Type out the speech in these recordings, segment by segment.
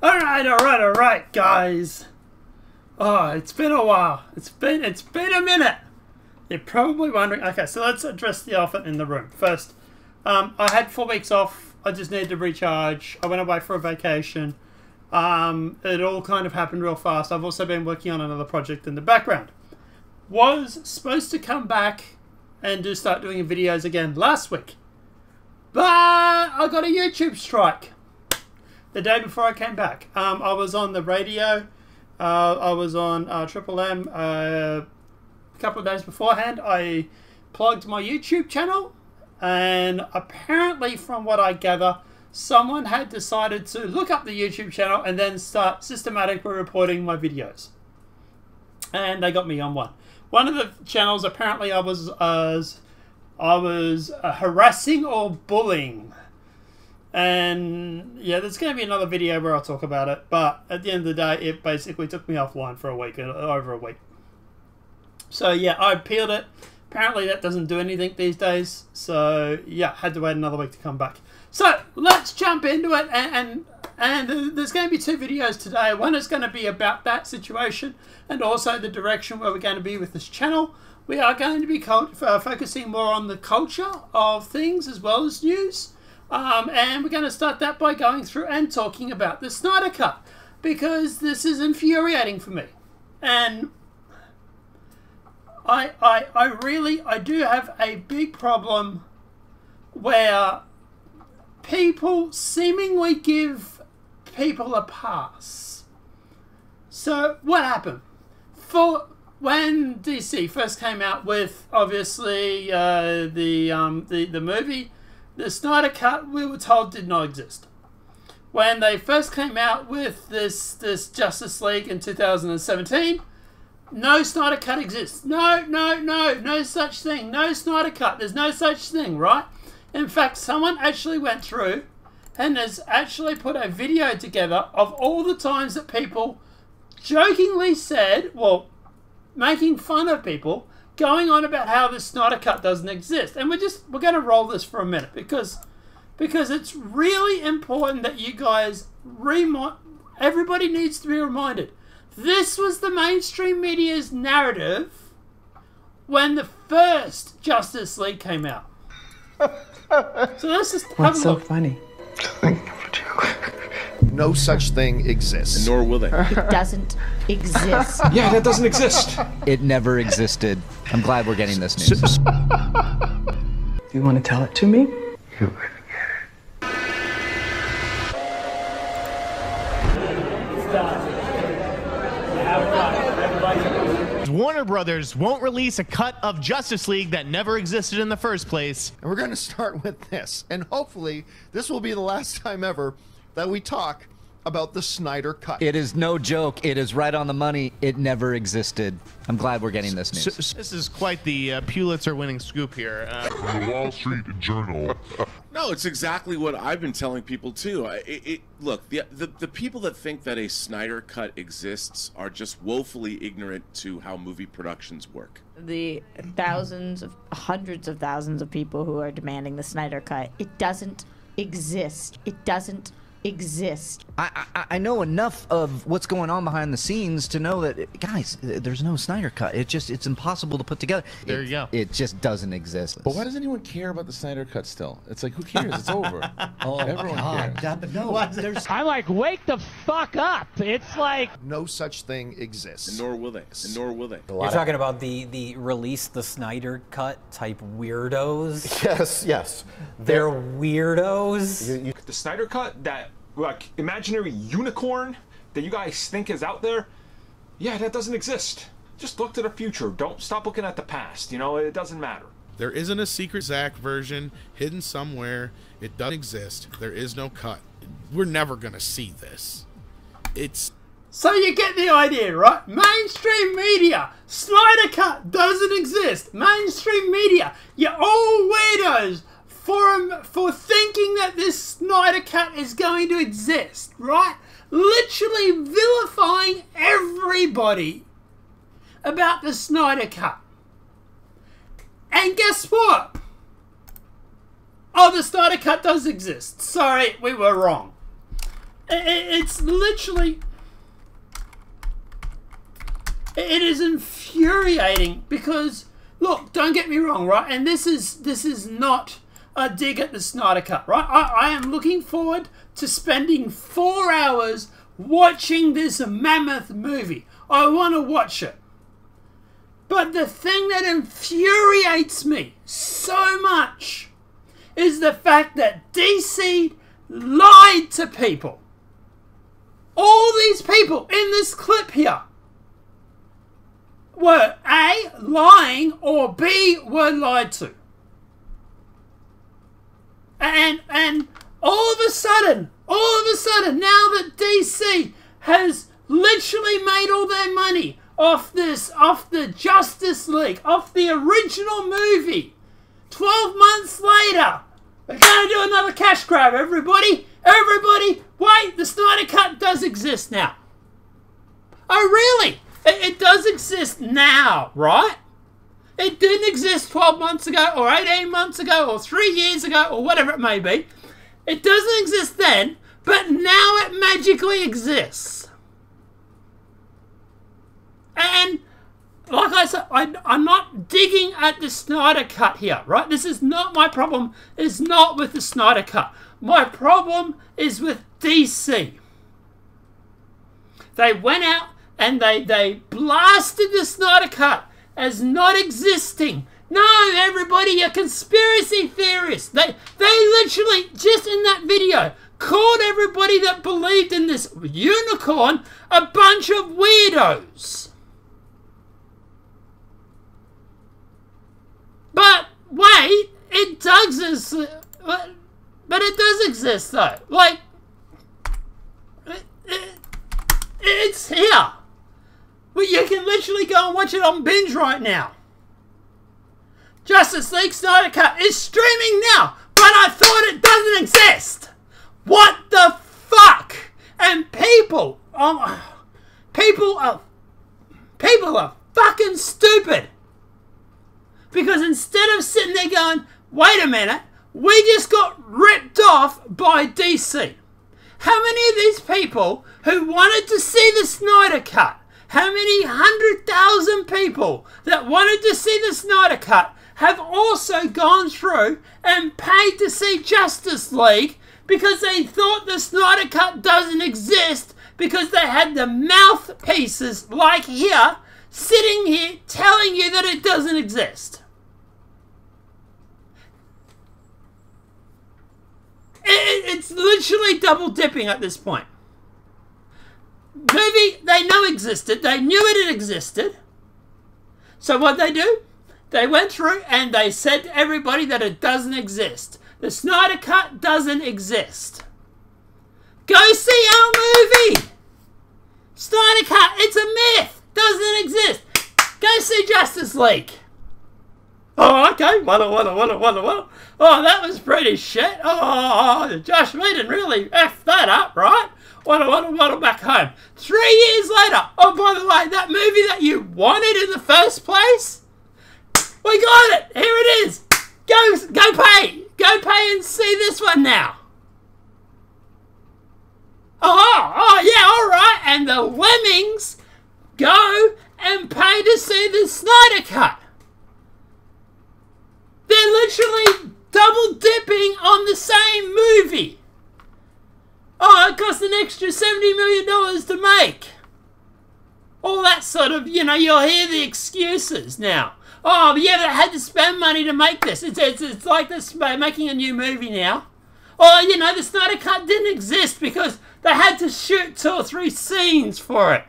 Alright, guys. Oh, it's been a while. It's been a minute. You're probably wondering. Okay, so let's address the elephant in the room. First, I had 4 weeks off. I just needed to recharge. I went away for a vacation. It all kind of happened real fast. I've also been working on another project in the background. Was supposed to come back and start doing videos again last week. But I got a YouTube strike the day before I came back. I was on the radio. I was on Triple M a couple of days beforehand. I plugged my YouTube channel, and apparently, from what I gather, someone had decided to look up the YouTube channel and then start systematically reporting my videos. And they got me on one. One of the channels, apparently, I was harassing or bullying. And yeah, there's going to be another video where I'll talk about it. But at the end of the day, it basically took me offline for a week, over a week. So yeah, I appealed it. Apparently that doesn't do anything these days. So yeah, had to wait another week to come back. So let's jump into it. And there's going to be 2 videos today. One is going to be about that situation and also the direction where we're going to be with this channel. We are going to be focusing more on the culture of things as well as news. And we're going to start that by going through and talking about the Snyder Cut, because this is infuriating for me. And I do have a big problem where people seemingly give people a pass. So what happened? When DC first came out with, obviously, the movie, the Snyder Cut, we were told did not exist. When they first came out with this Justice League in 2017, no Snyder Cut exists. No such thing. No Snyder Cut. There's no such thing, right? In fact, someone actually went through and has actually put a video together of all the times that people jokingly said, well, making fun of people, going on about how the Snyder Cut doesn't exist. And we're going to roll this for a minute because it's really important that you guys everybody needs to be reminded. This was the mainstream media's narrative when the first Justice League came out. So let's just have What's a so look. funny? No such thing exists. And nor will they. It doesn't exist. Yeah, that doesn't exist. It never existed. I'm glad we're getting this news. Do you want to tell it to me? Warner Brothers won't release a cut of Justice League that never existed in the first place. And we're going to start with this. And hopefully, this will be the last time ever that we talk about the Snyder Cut. It is no joke. It is right on the money. It never existed. I'm glad we're getting this news. This is quite the Pulitzer-winning scoop here. From the Wall Street Journal. No, it's exactly what I've been telling people too. Look, the people that think that a Snyder Cut exists are just woefully ignorant to how movie productions work. The hundreds of thousands of people who are demanding the Snyder Cut, it doesn't exist. It doesn't exist. I know enough of what's going on behind the scenes to know that, guys, there's no Snyder Cut. It's impossible to put together. There you go. It just doesn't exist. But why does anyone care about the Snyder Cut still? It's like, who cares? It's over. Everyone cares. I'm like, wake the fuck up. It's like... No such thing exists. And nor will they. And nor will they. You're talking about the release the Snyder Cut type weirdos? Yes. They're weirdos? The Snyder Cut, that like imaginary unicorn that you guys think is out there, yeah, that doesn't exist. Just look to the future. Don't stop looking at the past. You know, it doesn't matter. There isn't a secret Zack version hidden somewhere. It doesn't exist. There is no cut. We're never gonna see this. So you get the idea, right? Mainstream media, Snyder Cut doesn't exist. Mainstream media, you're all weirdos for thinking that this Snyder Cut is going to exist, right? Literally vilifying everybody about the Snyder Cut. And guess what? Oh, the Snyder Cut does exist. Sorry, we were wrong. It's literally... It is infuriating because, look, don't get me wrong, right? And this is not a dig at the Snyder Cut, right? I am looking forward to spending 4 hours watching this mammoth movie. I want to watch it. But the thing that infuriates me so much is the fact that DC lied to people. All these people in this clip here were A, lying, or B, were lied to. And all of a sudden, now that DC has literally made all their money off the Justice League, off the original movie, 12 months later, we're going to do another cash grab, everybody. Everybody, wait, the Snyder Cut does exist now. Oh, really? It does exist now, right? It didn't exist 12 months ago, or 18 months ago, or 3 years ago, or whatever it may be. It doesn't exist then, but now it magically exists. And, like I said, I'm not digging at the Snyder Cut here, right? This is not my problem. It's not with the Snyder Cut. My problem is with DC. They went out and they blasted the Snyder Cut as not existing. No, everybody, you're conspiracy theorists. They literally, just in that video, called everybody that believed in this unicorn a bunch of weirdos. But wait, it does exist. But it does exist, though. Like, it's here. But you can literally go and watch it on binge right now. Justice League Snyder Cut is streaming now, but I thought it doesn't exist. What the fuck? And people are fucking stupid. Because instead of sitting there going, wait a minute, we just got ripped off by DC. How many of these people who wanted to see the Snyder Cut, how many 100,000 people that wanted to see the Snyder Cut have also gone through and paid to see Justice League because they thought the Snyder Cut doesn't exist because they had the mouthpieces like here sitting here telling you that it doesn't exist? It's literally double dipping at this point. Movie they know existed. They knew it existed. So what they do? They went through and they said to everybody that it doesn't exist. The Snyder Cut doesn't exist. Go see our movie. Snyder Cut, it's a myth. Doesn't exist. Go see Justice League. Oh, okay. What? Oh, that was pretty shit. Oh, Josh Whedon really effed that up, right? What back home. 3 years later. Oh, by the way, that movie that you wanted in the first place, we got it. Here it is. Go pay. Go pay and see this one now. Oh, yeah, all right. And the lemmings go and pay to see the Snyder Cut. They're literally double dipping on the same movie. Oh, it cost an extra $70 million to make. All that sort of, you'll hear the excuses now. Oh, yeah, they had to spend money to make this. It's like this making a new movie now. Oh, the Snyder Cut didn't exist because they had to shoot 2 or 3 scenes for it.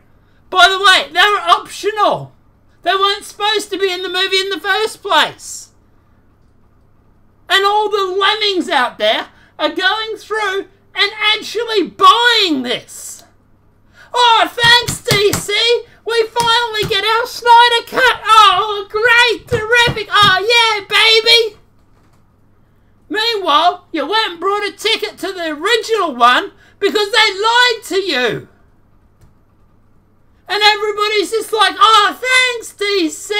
By the way, they were optional. They weren't supposed to be in the movie in the first place. And all the lemmings out there are going through and actually buying this. Oh, thanks, DC. We finally get our Snyder Cut. Oh, great, terrific. Oh, yeah, baby. Meanwhile, you went and brought a ticket to the original one because they lied to you. And everybody's just like, oh, thanks, DC.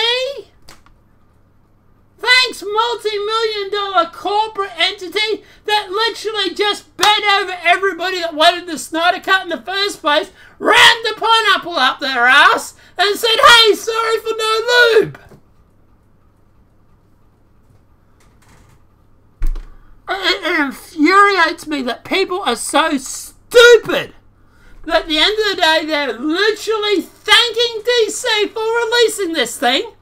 Thanks, multi-million-dollar corporate entity that literally just bent over everybody that wanted the Snyder Cut in the first place, rammed the pineapple up their ass, and said, hey, sorry for no lube. It infuriates me that people are so stupid that at the end of the day they're literally thanking DC for releasing this thing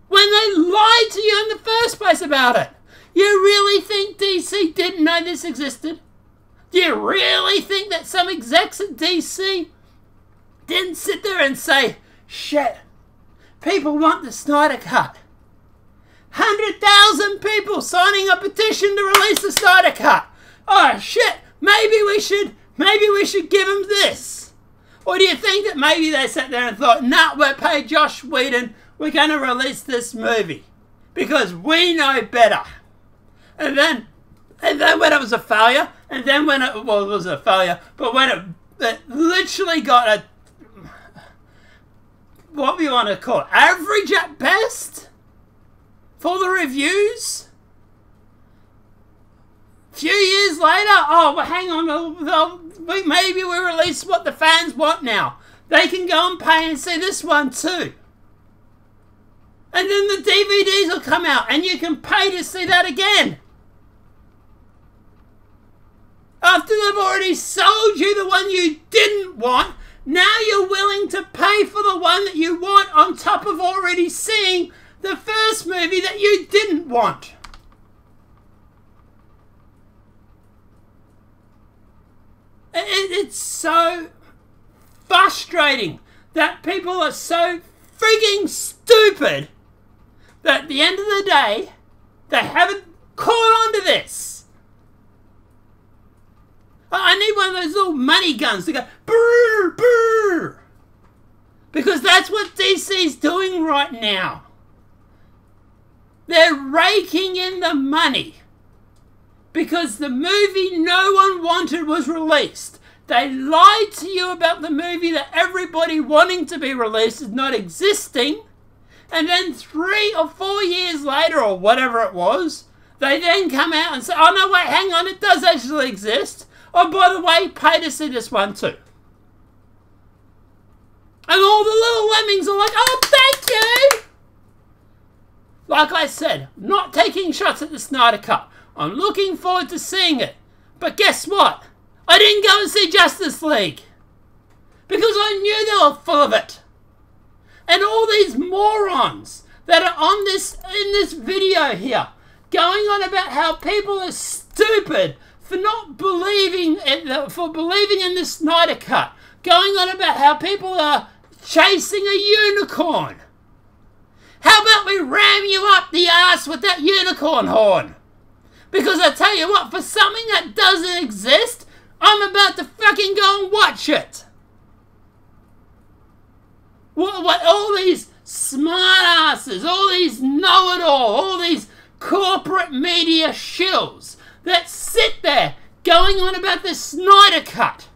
when they lied to you in the first place about it. You really think DC didn't know this existed? Do you really think that some execs at DC didn't sit there and say, shit, people want the Snyder Cut? 100,000 people signing a petition to release the Snyder Cut. Oh shit, maybe we should give them this. Or do you think that maybe they sat there and thought, nah, we'll pay Josh Whedon, we're going to release this movie because we know better. And then when it was a failure, and then when it was a failure, but when it literally got a, what do you want to call it, average at best for the reviews? A few years later, oh, well, hang on, maybe we release what the fans want now. They can go and pay and see this one too. And then the DVDs will come out and you can pay to see that again. After they've already sold you the one you didn't want, now you're willing to pay for the one that you want on top of already seeing the first movie that you didn't want. It's so frustrating that people are so frigging stupid that at the end of the day, they haven't caught on to this. I need one of those little money guns to go brrr, brrr. Because that's what DC's doing right now. They're raking in the money. Because the movie no one wanted was released. They lied to you about the movie that everybody wanting to be released is not existing. And then 3 or 4 years later, or whatever it was, they then come out and say, oh no, wait, hang on, it does actually exist. Oh, by the way, pay to see this one too. And all the little lemmings are like, oh, thank you. Like I said, not taking shots at the Snyder Cut. I'm looking forward to seeing it. But guess what? I didn't go and see Justice League. Because I knew they were full of it. And all these morons that are on this in this video here, going on about how people are stupid for not believing in the Snyder Cut, going on about how people are chasing a unicorn. How about we ram you up the ass with that unicorn horn? Because I tell you what, for something that doesn't exist, I'm about to fucking go and watch it. What all these smartasses, all these know-it-all, all these corporate media shills that sit there going on about the Snyder Cut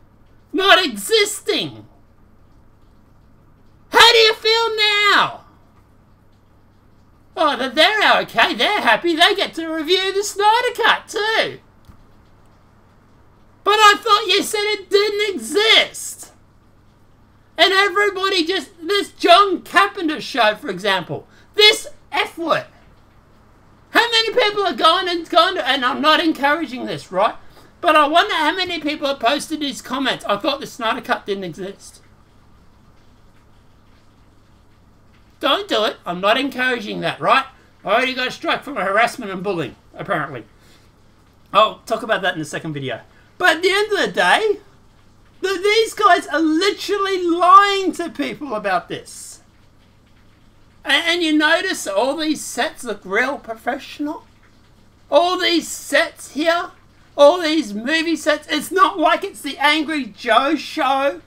not existing. How do you feel now? Oh, they're okay, they're happy, they get to review the Snyder Cut too. But I thought you said it didn't exist. And everybody just, this John Carpenter show, for example, this F-word. How many people are gone to, and I'm not encouraging this, right? But I wonder how many people have posted these comments. I thought the Snyder Cut didn't exist. Don't do it. I'm not encouraging that, right? I already got a strike for harassment and bullying, apparently. I'll talk about that in the second video. But at the end of the day, these guys are literally lying to people about this. And you notice all these sets look real professional. All these sets here, all these movie sets, it's not like it's the Angry Joe show.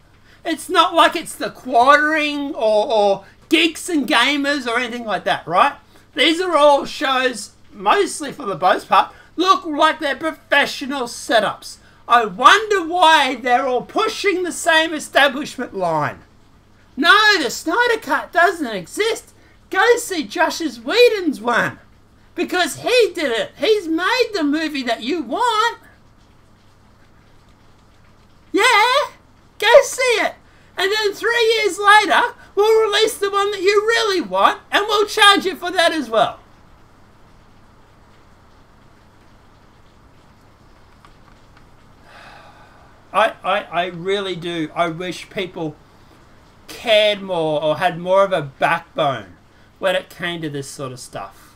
It's not like it's the Quartering or Geeks and Gamers or anything like that, right? These are all shows, mostly for the most part, look like they're professional setups. I wonder why they're all pushing the same establishment line. No, the Snyder Cut doesn't exist. go see Josh's Whedon's one. Because he did it. He's made the movie that you want. Yeah, go see it. And then 3 years later, we'll release the one that you really want, and we'll charge you for that as well. I really do. I wish people cared more or had more of a backbone when it came to this sort of stuff.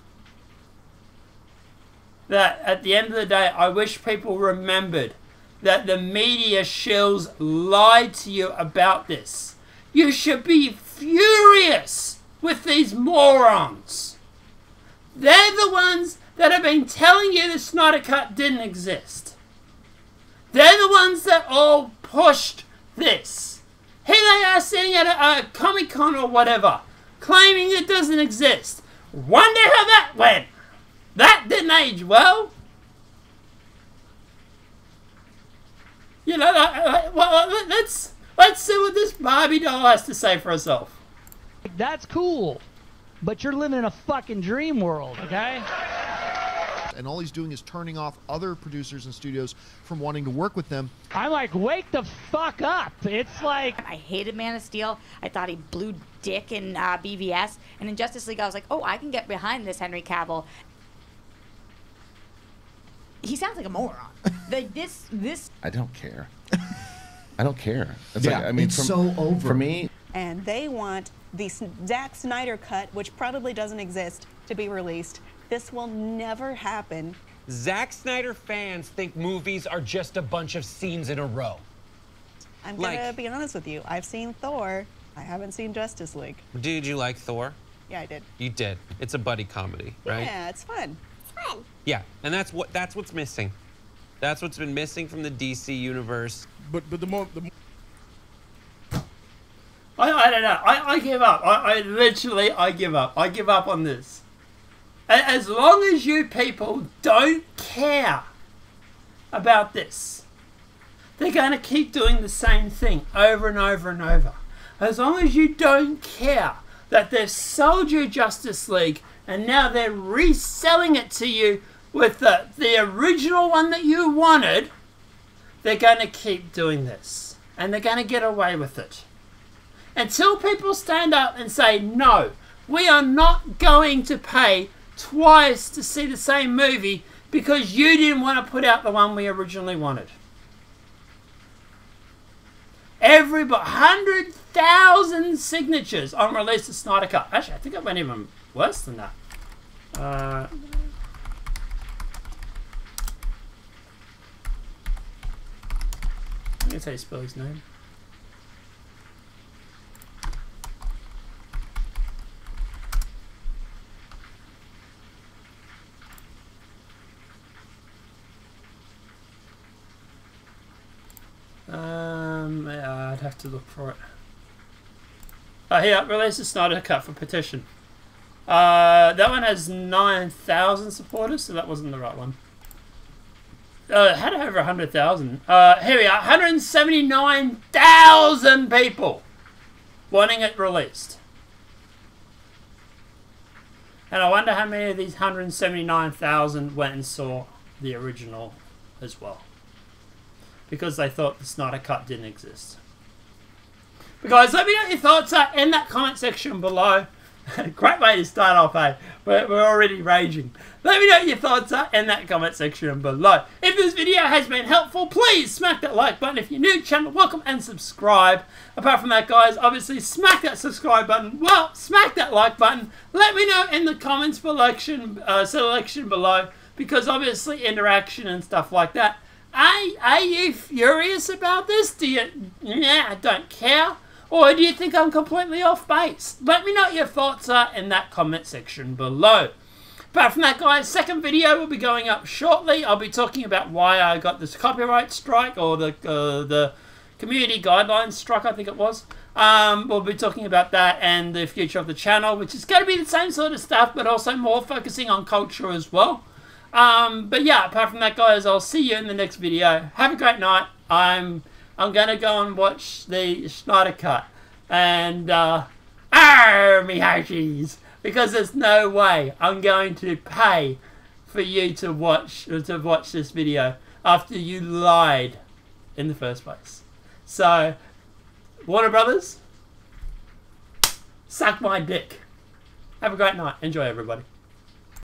That at the end of the day, I wish people remembered that the media shills lied to you about this. You should be furious with these morons. They're the ones that have been telling you the Snyder Cut didn't exist. They're the ones that all pushed this. Here they are sitting at a Comic-Con or whatever, claiming it doesn't exist. Wonder how that went. That didn't age well. You know, let's see what this Barbie doll has to say for herself. That's cool, but you're living in a fucking dream world, okay? And all he's doing is turning off other producers and studios from wanting to work with them. I'm like, wake the fuck up. It's like... I hated Man of Steel. I thought he blew dick in BVS. And in Justice League, I was like, oh, I can get behind this Henry Cavill. He sounds like a moron. This... I don't care. I don't care. It's yeah, like, I mean, it's so over. For me... And they want the Zack Snyder Cut, which probably doesn't exist, to be released. This will never happen. Zack Snyder fans think movies are just a bunch of scenes in a row. I'm gonna be honest with you. I've seen Thor. I haven't seen Justice League. Did you like Thor? Yeah, I did. You did. It's a buddy comedy, right? Yeah, it's fun. It's fun. Yeah, and that's what's missing. That's what's been missing from the DC universe. But the more I don't know. I give up. I literally give up. I give up on this. As long as you people don't care about this, they're going to keep doing the same thing over and over and over. As long as you don't care that they've sold you Justice League and now they're reselling it to you with the original one that you wanted, they're going to keep doing this. And they're going to get away with it. Until people stand up and say, no, we are not going to pay twice to see the same movie because you didn't want to put out the one we originally wanted. Everybody, 100,000 signatures on release of Snyder Cut. Actually, I think it went even worse than that. I'm going to say spell his name. Yeah, I'd have to look for it. Here, release the Snyder Cut for petition. That one has 9,000 supporters, so that wasn't the right one. It had over 100,000. Here we are, 179,000 people wanting it released. And I wonder how many of these 179,000 went and saw the original as well. Because they thought the Snyder Cut didn't exist. But guys, let me know what your thoughts are in that comment section below. Great way to start off, eh? We're already raging. Let me know what your thoughts are in that comment section below. If this video has been helpful, please smack that like button. If you're new to the channel, welcome and subscribe. Apart from that, guys, obviously smack that subscribe button. Well, smack that like button. Let me know in the comments selection below, because obviously interaction and stuff like that. Are you furious about this? Do you, I don't care? Or do you think I'm completely off base? Let me know what your thoughts are in that comment section below. Apart from that, guys, second video will be going up shortly. I'll be talking about why I got this copyright strike, or the community guidelines strike, I think it was. We'll be talking about that and the future of the channel, which is going to be the same sort of stuff, but also more focusing on culture as well. But yeah, apart from that, guys, I'll see you in the next video. Have a great night. I'm gonna go and watch the Snyder Cut, and me Hershey's. Because there's no way I'm going to pay for you to watch this video after you lied in the first place. So, Warner Brothers, suck my dick. Have a great night. Enjoy, everybody.